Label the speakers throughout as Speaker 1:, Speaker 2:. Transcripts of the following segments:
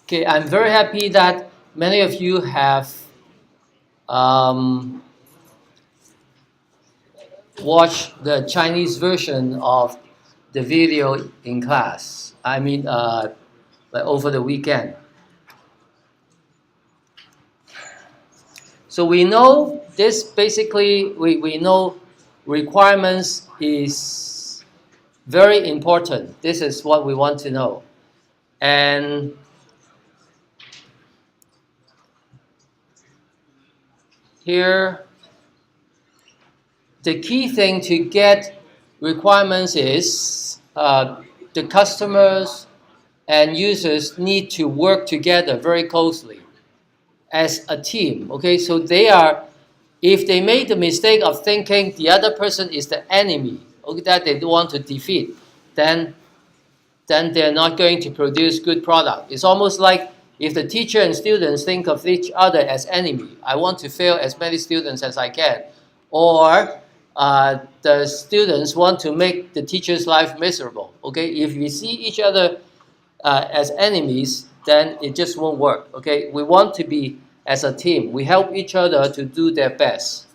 Speaker 1: Okay, I'm very happy that many of you have watched the Chinese version of the video in class. I mean, like over the weekend. So we know this basically, we know requirements is very important. This is what we want to know. And here, the key thing to get requirements is the customers and users need to work together very closely as a team. Okay, so if they make the mistake of thinking the other person is the enemy, okay, that they want to defeat, then they're not going to produce good product. It's almost like if the teacher and students think of each other as enemy, I want to fail as many students as I can, or the students want to make the teacher's life miserable. Okay, if we see each other as enemies, then it just won't work. Okay, we want to be as a team. We help each other to do their best.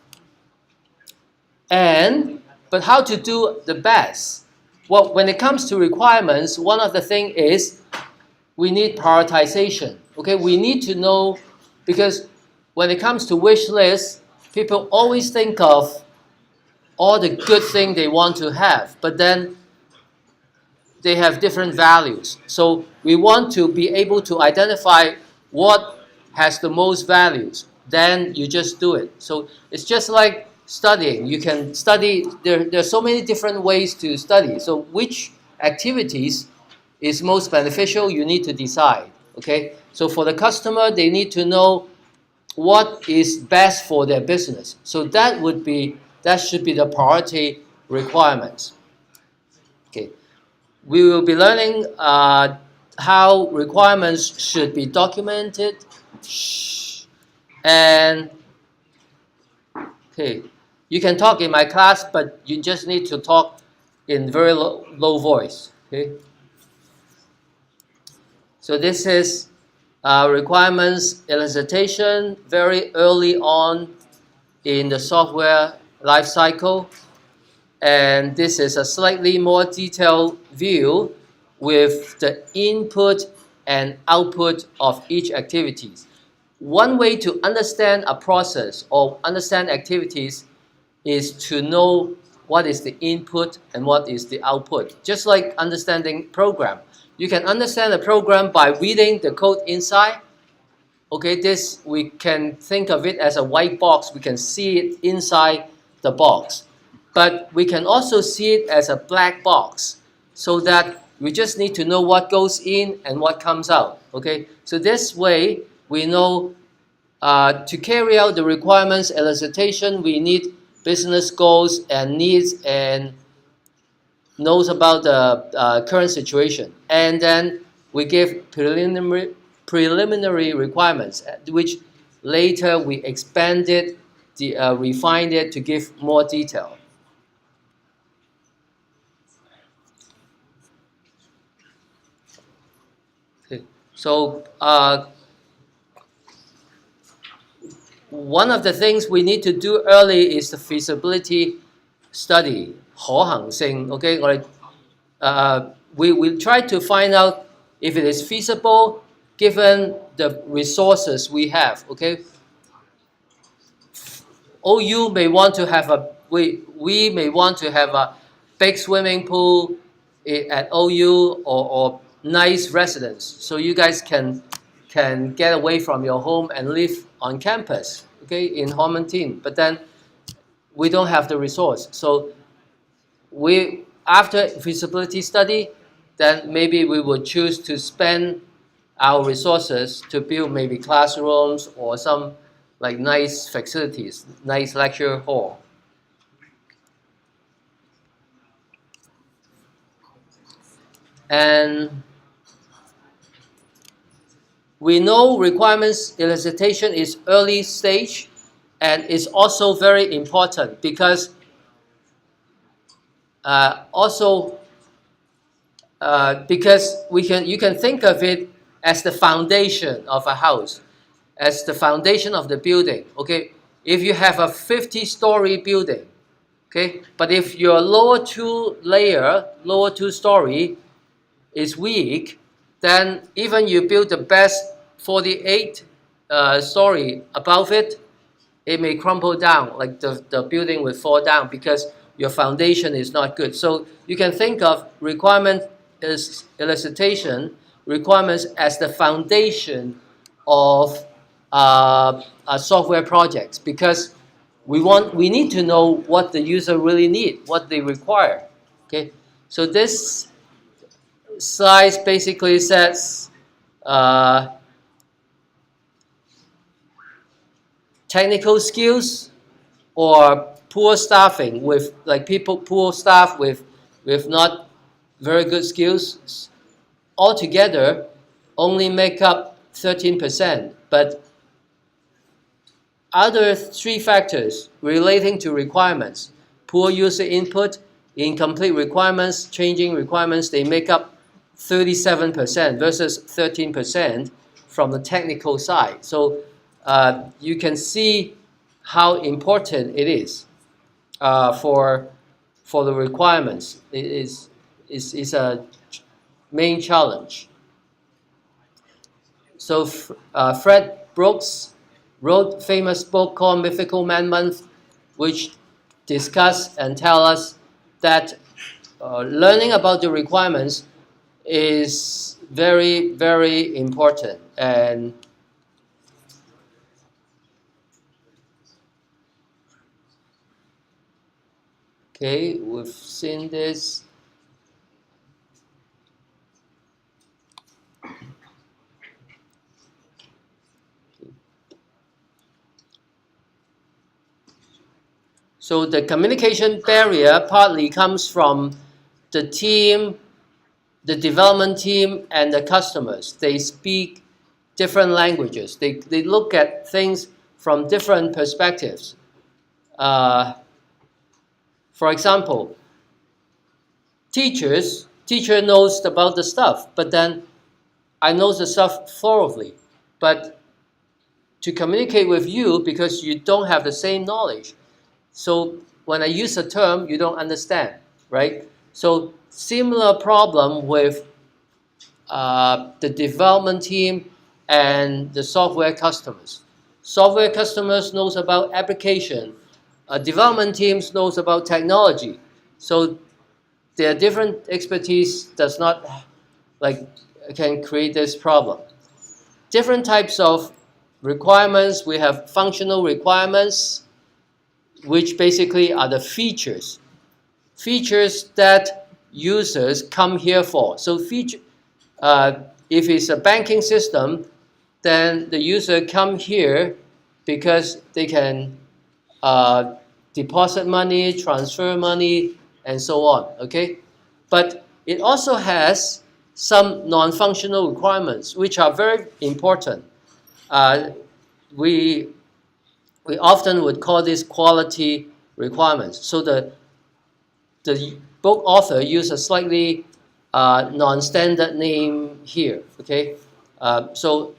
Speaker 1: But how to do the best? Well, when it comes to requirements, one of the things is we need prioritization. Okay, we need to know, because when it comes to wish lists, people always think of all the good things they want to have, but then they have different values. So we want to be able to identify what has the most values. Then you just do it. So it's just like studying. You can study, there are so many different ways to study. So which activities is most beneficial, you need to decide. Okay? So for the customer, they need to know what is best for their business. So that should be the priority requirements. Okay. We will be learning how requirements should be documented. And okay, you can talk in my class, but you just need to talk in very low voice. Okay. So this is requirements elicitation very early on in the software life cycle. And this is a slightly more detailed view with the input and output of each activity. One way to understand a process or understand activities is to know what is the input and what is the output. Just like understanding program. You can understand a program by reading the code inside. Okay, this we can think of it as a white box. We can see it inside the box. But we can also see it as a black box, so that we just need to know what goes in and what comes out. Okay, so this way we know to carry out the requirements elicitation, we need business goals and needs and knows about the current situation. And then we give preliminary requirements, which later we expanded, refined it to give more detail. Okay. So one of the things we need to do early is the feasibility study, 可行性. Okay, we try to find out if it is feasible given the resources we have. Okay, OU may want to have we may want to have a big swimming pool at OU or nice residence, so you guys can get away from your home and live on campus. Okay, in Homentin, but then we don't have the resource. So after feasibility study, then maybe we would choose to spend our resources to build maybe classrooms or some like nice facilities, nice lecture hall. And we know requirements elicitation is early stage, and it's also very important because because you can think of it as the foundation of a house, as the foundation of the building. Okay, if you have a 50-story building, okay, but if your lower two story is weak, then even you build the best 48 story above it, it may crumble down, like the building will fall down because your foundation is not good. So you can think of requirement as elicitation requirements as the foundation of software projects, because we need to know what the user really need, what they require. Okay, so this slide basically says technical skills or poor staffing, with like poor staff with not very good skills, altogether only make up 13%. But other three factors relating to requirements, poor user input, incomplete requirements, changing requirements, they make up 37% versus 13% from the technical side. So you can see how important it is for the requirements. It is a main challenge. So Fred Brooks wrote a famous book called Mythical Man Month, which discuss and tell us that learning about the requirements is very, very important. And okay, we've seen this. So the communication barrier partly comes from the team, the development team, and the customers. They speak different languages. They look at things from different perspectives. For example, teacher knows about the stuff, but then I know the stuff thoroughly. But to communicate with you, because you don't have the same knowledge, so when I use a term, you don't understand, right? So similar problem with the development team and the software customers. Software customers knows about application. Development teams knows about technology. So their different expertise does not can create this problem. Different types of requirements. We have functional requirements, which basically are the features that users come here for. So if it's a banking system, then the user come here because they can deposit money, transfer money, and so on. Okay, but it also has some non-functional requirements which are very important. We often would call this quality requirements. So the book author used a slightly non-standard name here. Okay, so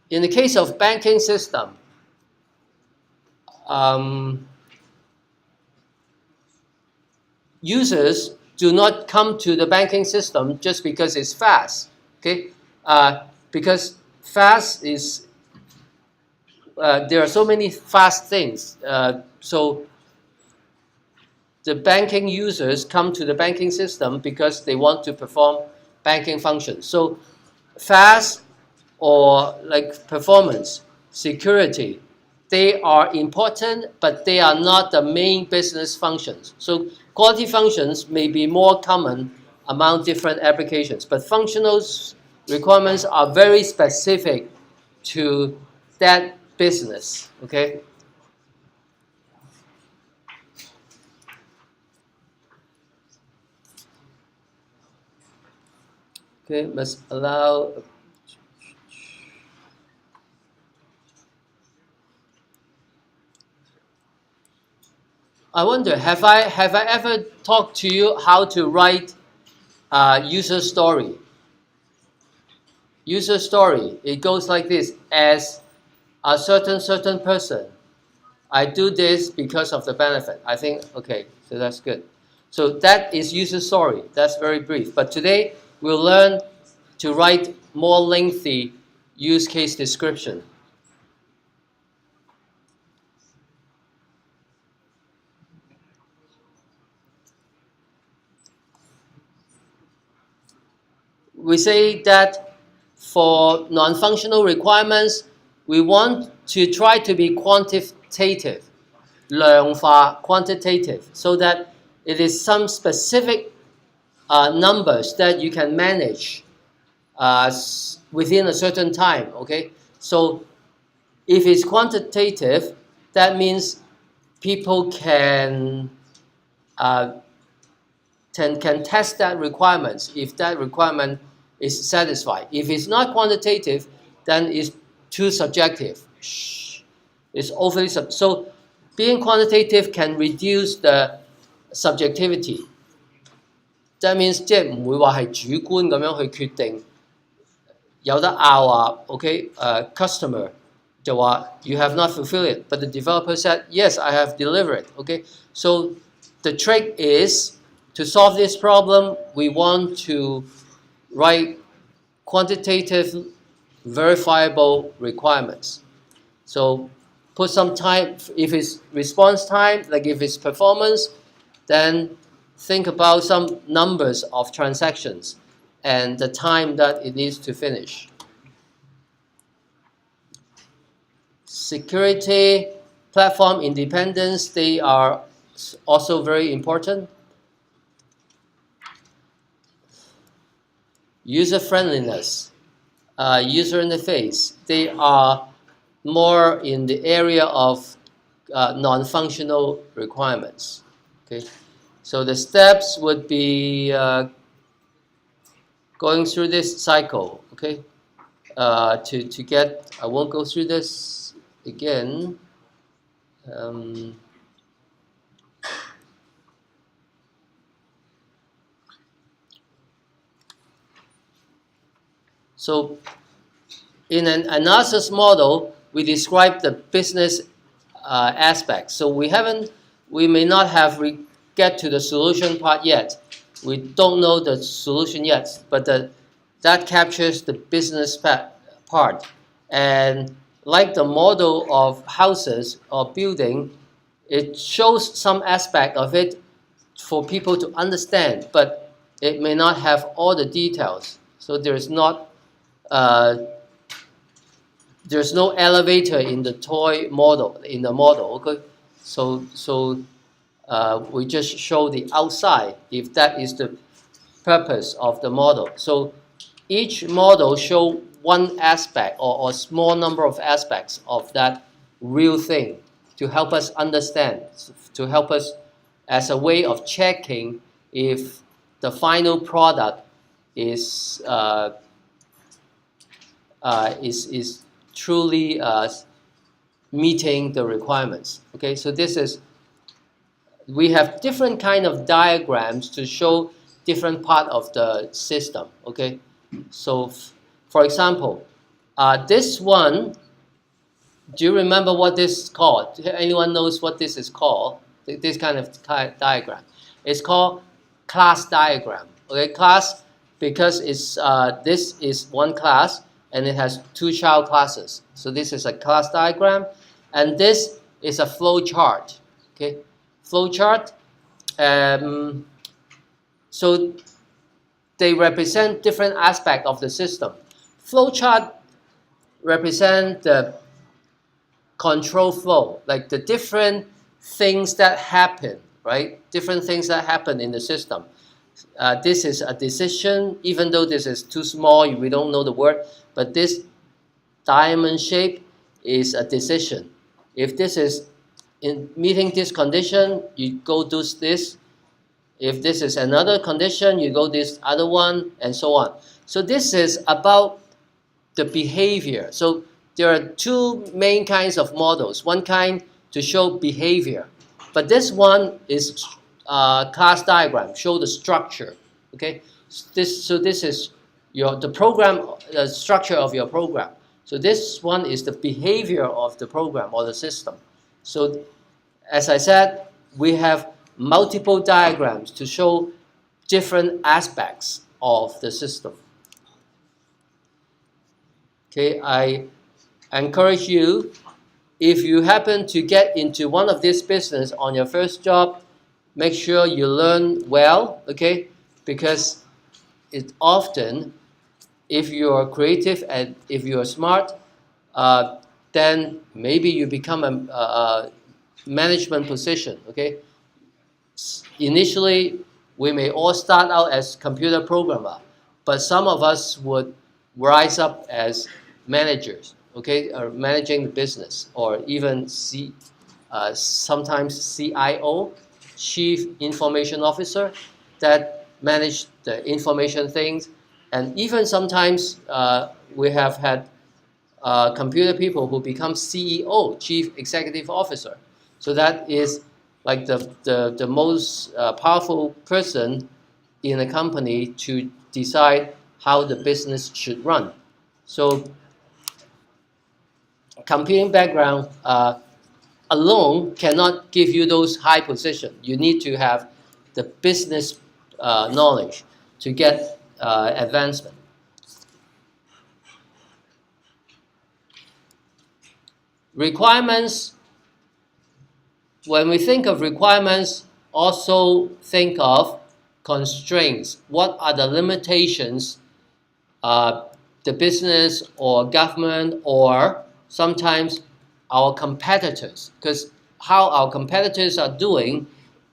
Speaker 1: in the case of banking system, users do not come to the banking system just because it's fast. Okay, because fast is there are so many fast things. So the banking users come to the banking system because they want to perform banking functions. So fast or like performance, security, they are important, but they are not the main business functions. So quality functions may be more common among different applications, but functional requirements are very specific to that business. Okay. Okay, must allow. I wonder, have I ever talked to you how to write user story? User story, it goes like this: as a certain person, I do this because of the benefit. I think, okay, so that's good. So that is user story. That's very brief. But today we'll learn to write more lengthy use case description. We say that for non-functional requirements, we want to try to be quantitative, 量化 quantitative, so that it is some specific numbers that you can manage within a certain time. Okay, so if it's quantitative, that means people can test that requirements if that requirement is satisfied. If it's not quantitative, then it's too subjective. It's overly so being quantitative can reduce the subjectivity. That means 即係唔會話係主觀咁樣去決定，有得拗啊 ，OK， customer 就話 you have not fulfilled it, but the developer said yes, I have delivered. Okay, so the trick is to solve this problem. We want to write quantitative, verifiable requirements. So put some time. If it's response time, like if it's performance, then think about some numbers of transactions and the time that it needs to finish. Security, platform independence, they are also very important. User friendliness, user interface, they are more in the area of non-functional requirements. Okay, so the steps would be going through this cycle. Okay, to get, I won't go through this again. So in an analysis model, we describe the business aspects. So we may not have get to the solution part yet. We don't know the solution yet, but that captures the business part. And like the model of houses or building, it shows some aspect of it for people to understand, but it may not have all the details. So there's no elevator in the toy model, okay? So we just show the outside if that is the purpose of the model. So each model show one aspect or a small number of aspects of that real thing to help us understand, to help us as a way of checking if the final product is truly meeting the requirements. Okay, so this is, we have different kind of diagrams to show different part of the system. Okay, so for example, this one, do you remember what this is called? Anyone knows what this is called? This kind of diagram. It's called class diagram. Okay, class because it's this is one class and it has two child classes. So this is a class diagram, and this is a flow chart. Okay, flow chart. So they represent different aspects of the system. Flow chart represent the control flow, like the different things that happen, right? Different things that happen in the system. This is a decision, even though this is too small, we don't know the word, but this diamond shape is a decision. If this is in meeting this condition, you go do this. If this is another condition, you go this other one, and so on. So this is about the behavior. So there are two main kinds of models. One kind to show behavior, but this one is class diagram, show the structure. Okay, so this is the program, the structure of your program. So this one is the behavior of the program or the system. So as I said, we have multiple diagrams to show different aspects of the system. Okay, I encourage you, if you happen to get into one of these business on your first job, make sure you learn well, okay? Because it's often, if you're creative and if you're smart, then maybe you become a management position, okay? Initially, we may all start out as computer programmer, but some of us would rise up as managers, okay, or managing the business, or even sometimes CIO, Chief Information Officer, that manage the information things, and even sometimes we have had computer people who become CEO, Chief Executive Officer. So that is like the most powerful person in a company to decide how the business should run. So computing background alone cannot give you those high positions. You need to have the business knowledge to get advancement. Requirements, when we think of requirements, also think of constraints. What are the limitations the business or government or sometimes our competitors, because how our competitors are doing,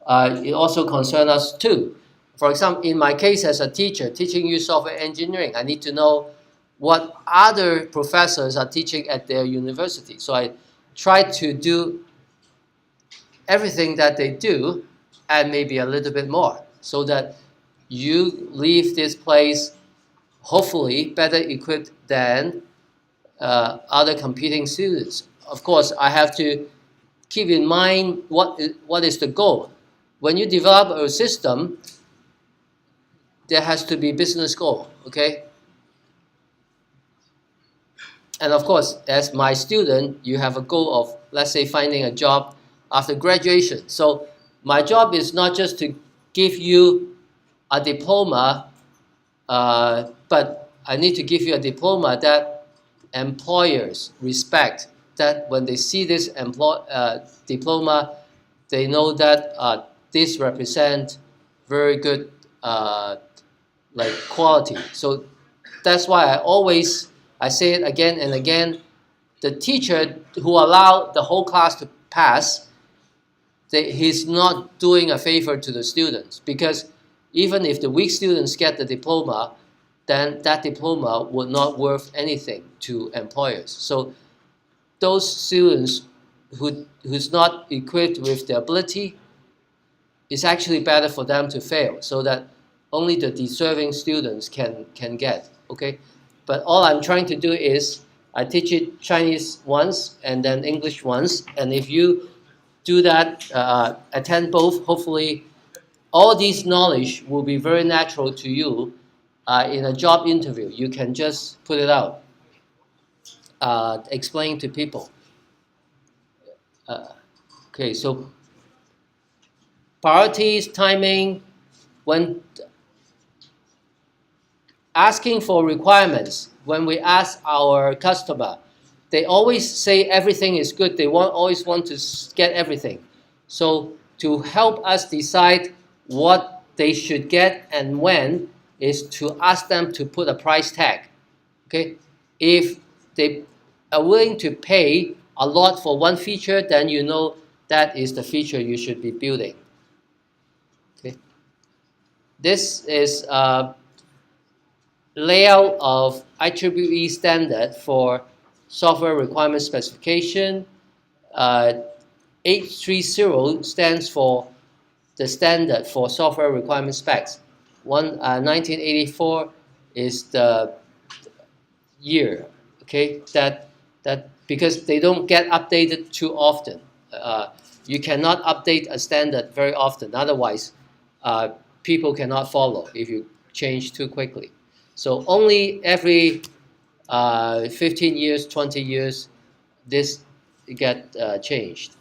Speaker 1: it also concerns us too. For example, in my case as a teacher, teaching you software engineering, I need to know what other professors are teaching at their university. So I try to do everything that they do and maybe a little bit more, so that you leave this place hopefully better equipped than other competing students. Of course, I have to keep in mind what is the goal. When you develop a system, there has to be business goal, okay? And of course, as my student, you have a goal of, let's say, finding a job after graduation. So my job is not just to give you a diploma, but I need to give you a diploma that employers respect, that when they see this diploma, they know that this represents very good like quality. So that's why I say it again and again, the teacher who allowed the whole class to pass, he's not doing a favor to the students, because even if the weak students get the diploma, then that diploma would not worth anything to employers. So those students who's not equipped with the ability, it's actually better for them to fail, so that only the deserving students can get, okay? But all I'm trying to do is I teach it Chinese once and then English once, and if you do that, attend both, hopefully all these knowledge will be very natural to you in a job interview. You can just put it out, explain to people. Okay, so priorities, timing, when asking for requirements, when we ask our customer, they always say everything is good. They always want to get everything. So to help us decide what they should get and when is to ask them to put a price tag. Okay, if they are willing to pay a lot for one feature, then you know that is the feature you should be building. Okay, this is a layout of IEEE standard for software requirement specification. 830 stands for the standard for software requirement specs. 1984 is the year, okay? That because they don't get updated too often. You cannot update a standard very often, otherwise people cannot follow if you change too quickly. So only every 15 years, 20 years, this get changed.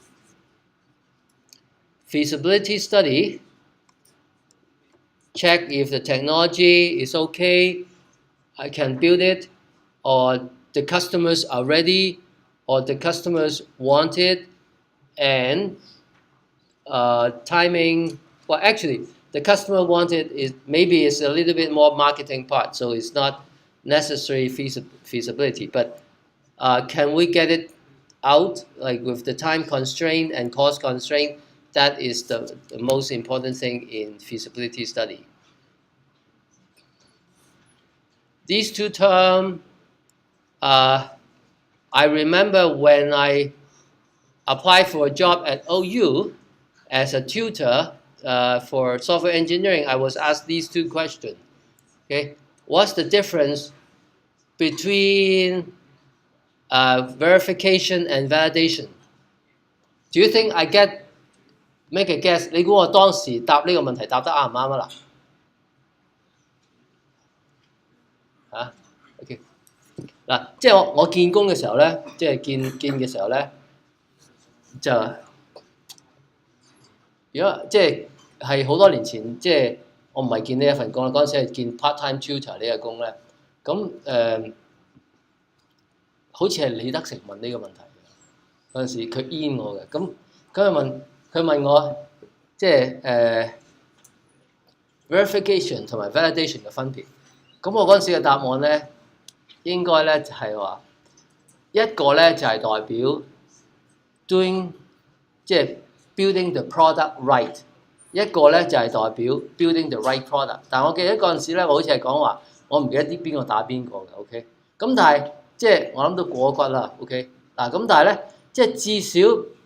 Speaker 1: Feasibility study, check if the technology is okay, I can build it, or the customers are ready, or the customers want it, and timing. Well, actually, the customer wanted is maybe it's a little bit more marketing part, so it's not necessary feasibility. But can we get it out like with the time constraint and cost constraint? That is the most important thing in feasibility study. These two terms, I remember when I applied for a job at OU as a tutor for software engineering, I was asked these two questions. Okay, what's the difference between verification and validation? Do you think I make a guess？ 你估我當時答呢個問題答得啱唔啱啊？嗱， OK， 嗱，即係我見工嘅時候咧，即係見嘅時候咧，就如果即係好多年前，即係我唔係見呢一份工啦，嗰陣時係見 part-time tutor 呢個工咧，咁好似係李德成問呢個問題嘅，嗰陣時佢 in 我嘅，咁佢問我即係verification 同埋 validation 嘅分別，咁我嗰陣時嘅答案咧，應該咧就係話一個咧就係代表 doing 即係 building the product right， 一個咧就係代表 building the right product。但我記得嗰陣時咧，我好似係講話，我唔記得啲邊個打邊個嘅 ，OK。咁但係即係我諗到過骨啦 ，OK。嗱咁但係咧，即係至少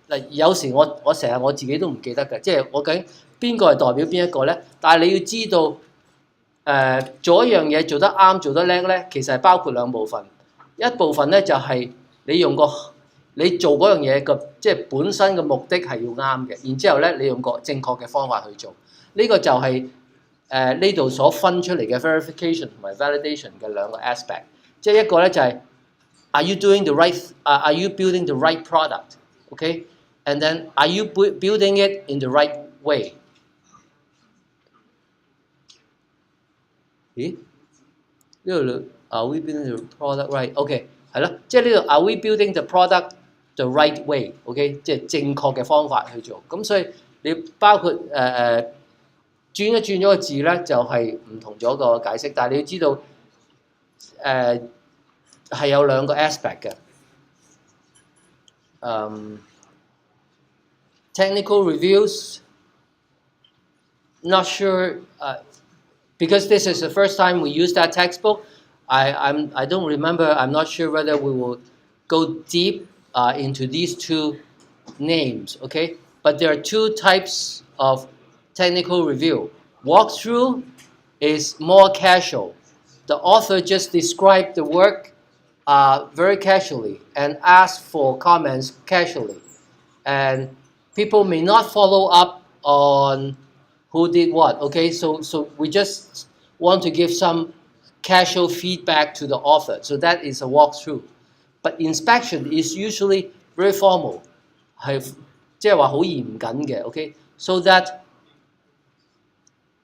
Speaker 1: 嗱有時我成日我自己都唔記得嘅，即係我究竟邊個係代表邊一個咧？但係你要知道，做一樣嘢做得啱做得叻咧，其實係包括兩部分，一部分咧就係你做嗰樣嘢個即係本身嘅目的係要啱嘅，然之後咧你用個正確嘅方法去做，呢個就係呢度所分出嚟嘅 verification 同埋 validation 嘅兩個 aspect， 即係一個咧就係 are you doing the right、are you building the right product，OK， and then are you building it in the right way？ 咦？呢度 are we building the product right？OK， 係咯，即係呢度 are we building the product the right way？OK， 即係正確嘅方法去做。咁所以你包括轉一轉咗個字咧，就係唔同咗個解釋。但係你要知道係有兩個 aspect 嘅。Technical reviews, not sure, because this is the first time we use that textbook. I don't remember. I'm not sure whether we will go deep into these two names. Okay, but there are two types of technical review. Walkthrough is more casual. The author just described the work very casually and asked for comments casually, and people may not follow up on who did what. Okay, so we just want to give some casual feedback to the author. So that is a walkthrough. But inspection is usually very formal, 係即係話好嚴謹嘅。Okay, so that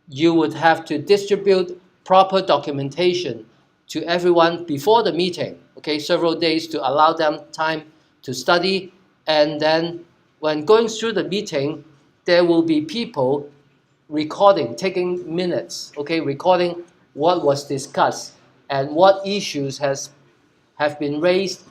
Speaker 1: you would have to distribute proper documentation to everyone before the meeting. Okay, several days to allow them time to study, and then when going through the meeting, there will be people recording, taking minutes, okay, recording what was discussed and what issues have been raised,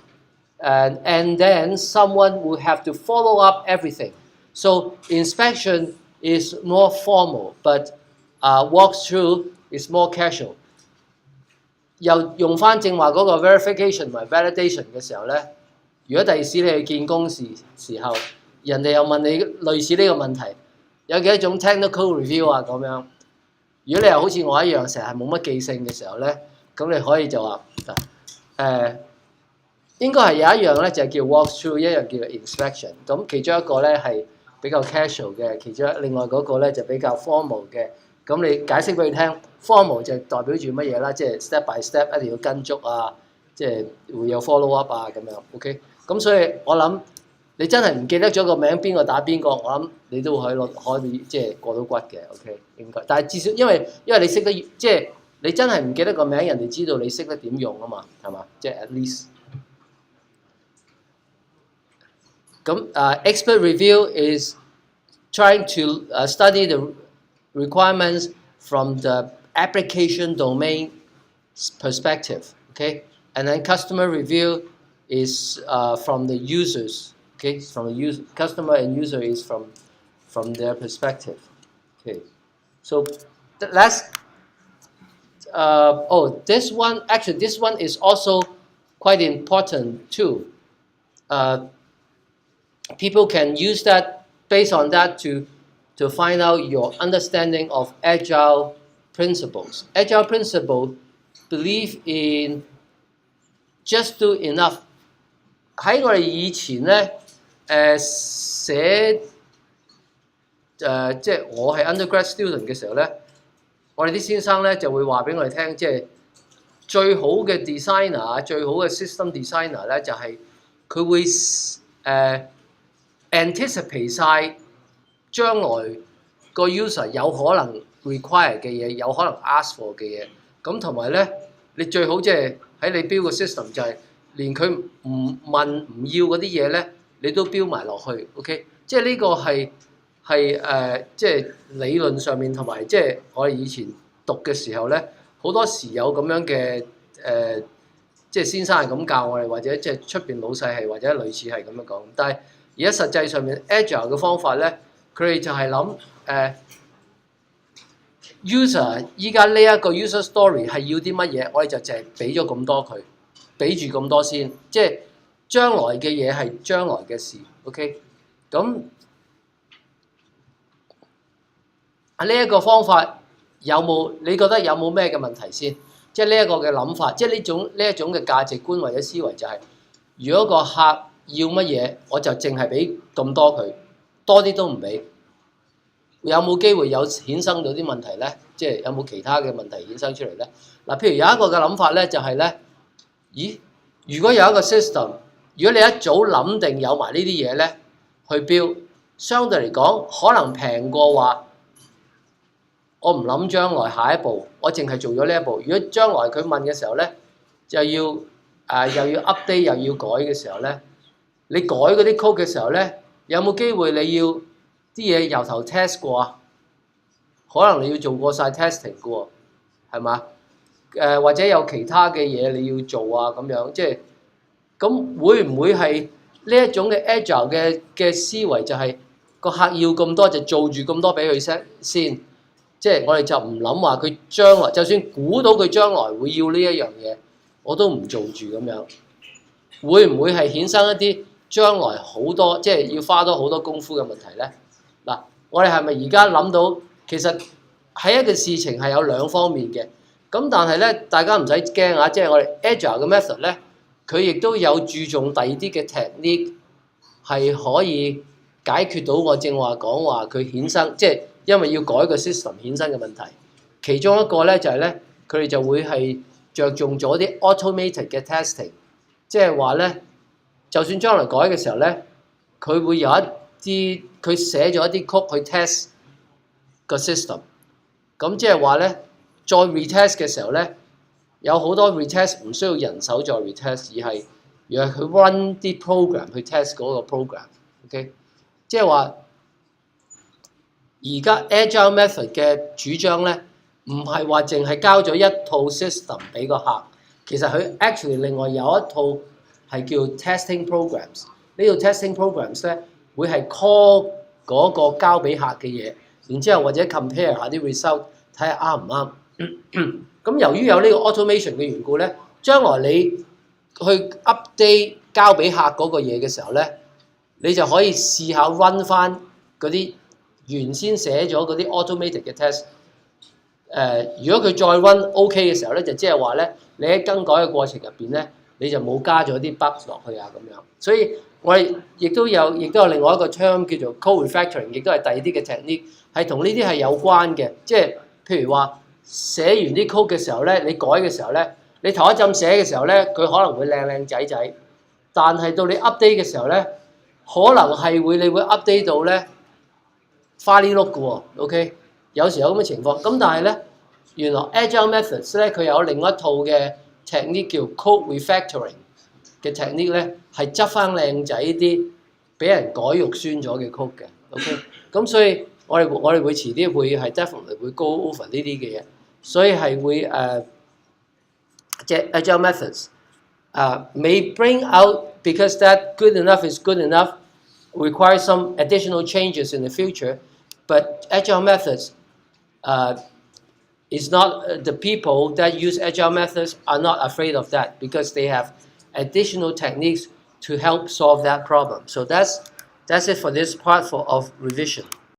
Speaker 1: and then someone will have to follow up everything. So inspection is more formal, but walkthrough is more casual. 又用翻正話嗰個 verification 同埋 validation 嘅時候咧，如果第時你去見工時候，人哋又問你類似呢個問題，有幾多種 technical review 啊咁樣？如果你又好似我一樣成日係冇乜記性嘅時候咧，咁你可以就話應該係有一樣咧就係叫 walkthrough， 一樣叫 inspection。咁其中一個咧係比較 casual 嘅，另外嗰個咧就比較 formal 嘅。咁你解釋俾佢聽 ，formal 就代表住乜嘢啦？即係 step by step 一定要跟足啊，即係會有 follow up 啊咁樣。OK，咁所以我諗你真係唔記得咗個名邊個打邊個，我諗你都可以即係過到骨嘅。OK， 應該。但係至少因為你識得即係你真係唔記得個名，人哋知道你識得點用啊嘛，係嘛？即係 at least。咁expert review is trying to study the requirements from the application domain perspective, okay? And then customer review is from the users, okay? From the user, customer and user is from their perspective, okay? So let's this one actually this one is also quite important too. People can use that based on that to find out your understanding of agile principles. Agile principle believe in just do enough. 喺我哋以前咧，寫即係我係 undergrad student 嘅時候咧，我哋啲先生咧就會話俾我哋聽，即係最好嘅 designer 最好嘅 system designer 咧就係佢會anticipate 晒將來個 user 有可能 require 嘅嘢，有可能 ask for 嘅嘢。咁同埋咧，你最好即係喺你標個 system 就係連佢唔問唔要嗰啲嘢咧，你都標埋落去。OK， 即係呢個係即係理論上面同埋即係我哋以前讀嘅時候咧，好多時有咁樣嘅即係先生係咁教我哋，或者即係出邊老細係或者類似係咁樣講。但係而家實際上面 agile 嘅方法咧，佢哋就係諗user 依家呢一個 user story 係要啲乜嘢，我哋就淨係俾咗咁多佢，俾住咁多先，即係將來嘅嘢係將來嘅事。OK， 咁呢一個方法有冇？你覺得有冇咩嘅問題先？即係呢一個嘅諗法，即係呢一種嘅價值觀或者思維就係，如果個客要乜嘢，我就淨係俾咁多佢，多啲都唔俾。有冇機會有衍生到啲問題咧？即係有冇其他嘅問題衍生出嚟咧？嗱，譬如有一個嘅諗法咧，就係咧，咦？如果有一個 system， 如果你一早諗定有埋呢啲嘢咧，去標，相對嚟講可能平過話，我唔諗將來下一步，我淨係做咗呢一步。如果將來佢問嘅時候咧，就要又要 update 又要改嘅時候咧，你改嗰啲 code 嘅時候咧，有冇機會你要啲嘢由頭 test 過啊？可能你要做過晒 testing 嘅喎，係嘛？或者有其他嘅嘢你要做啊咁樣，即係咁會唔會係呢一種嘅 agile 嘅思維就係個客要咁多就做住咁多俾佢先，即係我哋就唔諗話佢將來，就算估到佢將來會要呢一樣嘢，我都唔做住咁樣，會唔會係衍生一啲將來好多即係要花多好多功夫嘅問題咧？嗱，我哋係咪而家諗到其實喺一個事情係有兩方面嘅？咁但係咧，大家唔使驚啊！即係我哋 agile 嘅 method 咧，佢亦都有注重第二啲嘅 technique 係可以解決到我正話講話佢衍生，即係因為要改個 system 衍生嘅問題。其中一個咧就係咧，佢哋就會係着重咗啲 automated 嘅 testing， 即係話咧，就算將來改嘅時候咧，佢會有一啲佢寫咗一啲 code 去 test 個 system。咁即係話咧，再 retest 嘅時候咧，有好多 retest 唔需要人手再 retest， 而係佢 run 啲 program 去 test 嗰個 program。OK， 即係話而家 agile method 嘅主張咧，唔係話淨係交咗一套 system 俾個客，其實佢 actually 另外有一套係叫 testing programs。呢套 testing programs 咧會係 call 嗰個交俾客嘅嘢，然之後或者 compare 下啲 result， 睇下啱唔啱。咁由於有呢個 automation 嘅緣故咧，將來你去 update 交俾客嗰個嘢嘅時候咧，你就可以試下 run 翻嗰啲原先寫咗嗰啲 automated 嘅 test。如果佢再 run OK 嘅時候咧，就即係話咧，你喺更改嘅過程入邊咧，你就冇加咗啲 bugs 落去啊咁樣。所以我哋亦都有另外一個 term 叫做 code refactoring， 亦都係第二啲嘅 technique， 係同呢啲係有關嘅。即係譬如話寫完啲 code 嘅時候咧，你改嘅時候咧，你頭一陣寫嘅時候咧，佢可能會靚仔仔，但係到你 update 嘅時候咧，可能係你會 update 到咧花哩碌嘅喎 ，OK？ 有時有咁嘅情況，咁但係咧，原來 Agile Methods 咧佢有另一套嘅 technique 叫 code refactoring 嘅 technique 咧，係執翻靚仔啲，俾人改肉酸咗嘅 code 嘅 ，OK？ 咁所以我哋會遲啲會係 definitely 會 go over 呢啲嘅嘢，所以係會即係 Agile Methods may bring out because that good enough is good enough requires some additional changes in the future, but Agile Methods is not the people that use Agile Methods are not afraid of that because they have additional techniques to help solve that problem. So that's it for this part of revision.